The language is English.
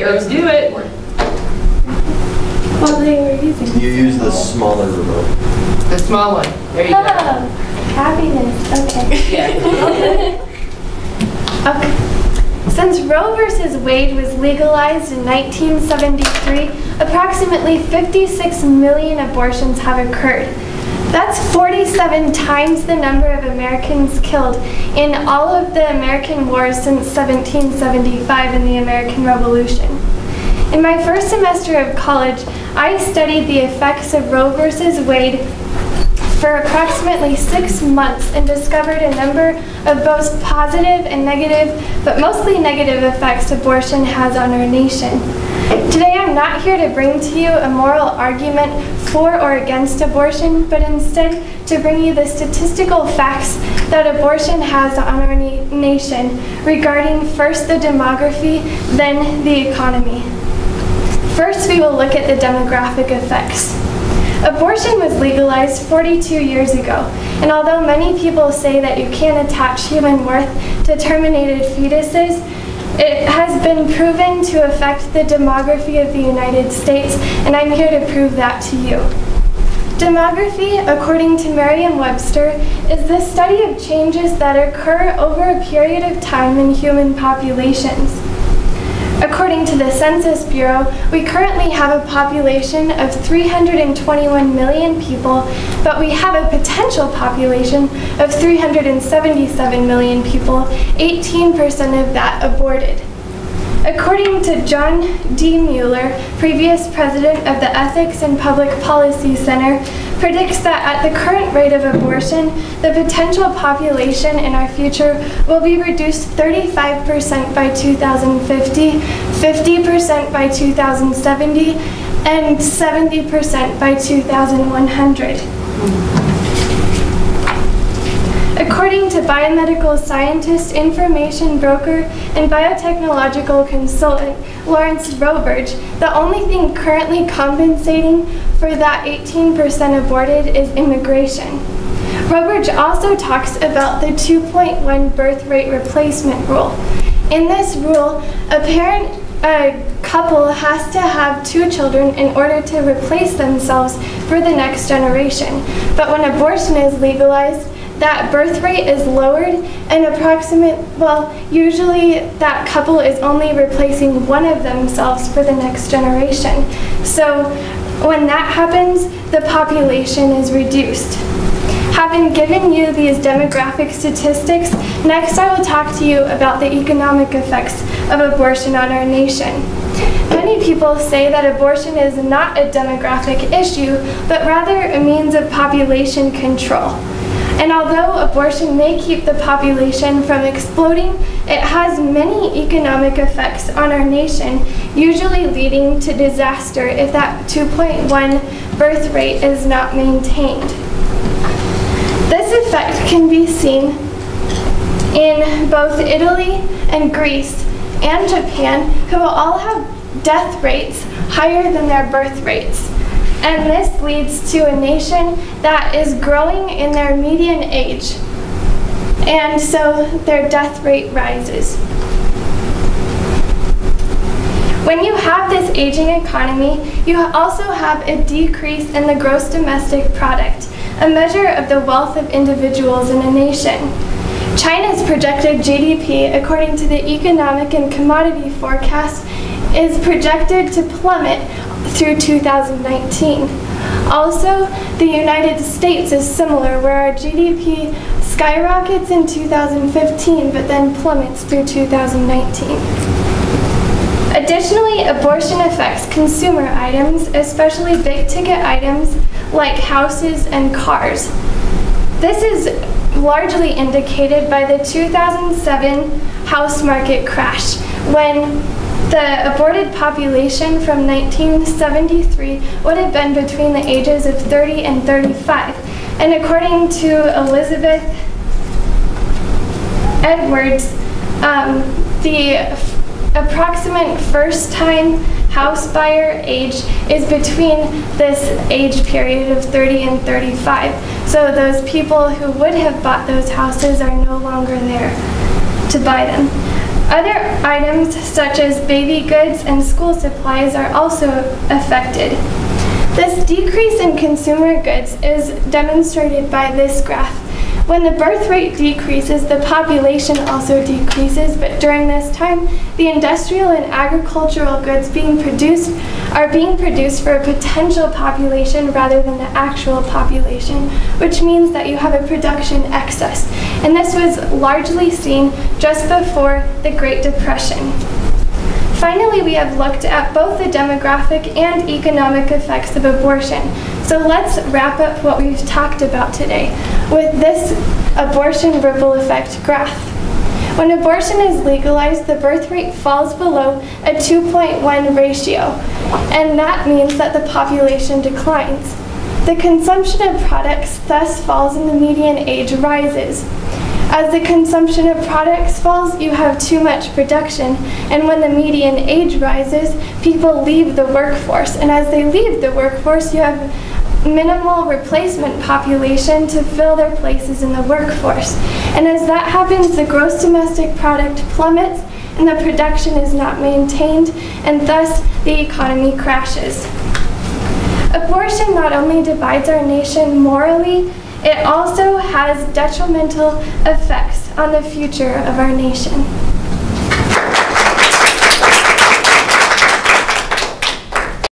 Let's do it. What they were using. You use the smaller remote. The small one. There you go. Happiness. Okay. Yeah. Okay. Since Roe versus Wade was legalized in 1973, approximately 56 million abortions have occurred. That's 47 times the number of Americans killed in all of the American wars since 1775 and the American Revolution. In my first semester of college, I studied the effects of Roe versus Wade for approximately 6 months and discovered a number of both positive and negative, but mostly negative effects abortion has on our nation. Today I'm not here to bring to you a moral argument for or against abortion, but instead to bring you the statistical facts that abortion has on our nation regarding first the demography, then the economy. First, we will look at the demographic effects. Abortion was legalized 42 years ago, and although many people say that you can't attach human worth to terminated fetuses, it has been proven to affect the demography of the United States, and I'm here to prove that to you. Demography, according to Merriam-Webster, is the study of changes that occur over a period of time in human populations. According to the Census Bureau, we currently have a population of 321 million people, but we have a potential population of 377 million people, 18% of that aborted. According to John D. Mueller, previous president of the Ethics and Public Policy Center, predicts that at the current rate of abortion, the potential population in our future will be reduced 35% by 2050, 50% by 2070, and 70% by 2100. According to biomedical scientist, information broker, and biotechnological consultant Lawrence Roberge, the only thing currently compensating for that 18% aborted is immigration. Roberge also talks about the 2.1 birth rate replacement rule. In this rule, a couple has to have 2 children in order to replace themselves for the next generation. But when abortion is legalized, that birth rate is lowered and usually that couple is only replacing one of themselves for the next generation. So when that happens, the population is reduced. Having given you these demographic statistics, next I will talk to you about the economic effects of abortion on our nation. Many people say that abortion is not a demographic issue, but rather a means of population control. And although abortion may keep the population from exploding, it has many economic effects on our nation, usually leading to disaster if that 2.1 birth rate is not maintained. This effect can be seen in both Italy and Greece and Japan, who will all have death rates higher than their birth rates. And this leads to a nation that is growing in their median age, and so their death rate rises. When you have this aging economy, you also have a decrease in the gross domestic product, a measure of the wealth of individuals in a nation. China's projected GDP, according to the Economic and Commodity Forecast, is projected to plummet through 2019. Also, the United States is similar, where our GDP skyrockets in 2015, but then plummets through 2019. Additionally, abortion affects consumer items, especially big-ticket items like houses and cars. This is largely indicated by the 2007 house market crash, when the aborted population from 1973 would have been between the ages of 30 and 35. And according to Elizabeth Edwards, the approximate first-time house buyer age is between this age period of 30 and 35. So those people who would have bought those houses are no longer there to buy them. Other items such as baby goods and school supplies are also affected. This decrease in consumer goods is demonstrated by this graph. When the birth rate decreases, the population also decreases, but during this time, the industrial and agricultural goods are being produced for a potential population rather than the actual population, which means that you have a production excess. And this was largely seen just before the Great Depression. Finally, we have looked at both the demographic and economic effects of abortion. So let's wrap up what we've talked about today with this abortion ripple effect graph. When abortion is legalized, the birth rate falls below a 2.1 ratio, and that means that the population declines. The consumption of products thus falls and the median age rises. As the consumption of products falls, you have too much production, and when the median age rises, people leave the workforce, and as they leave the workforce, you have minimal replacement population to fill their places in the workforce. And as that happens, the gross domestic product plummets, and the production is not maintained, and thus the economy crashes. Abortion not only divides our nation morally, it also has detrimental effects on the future of our nation.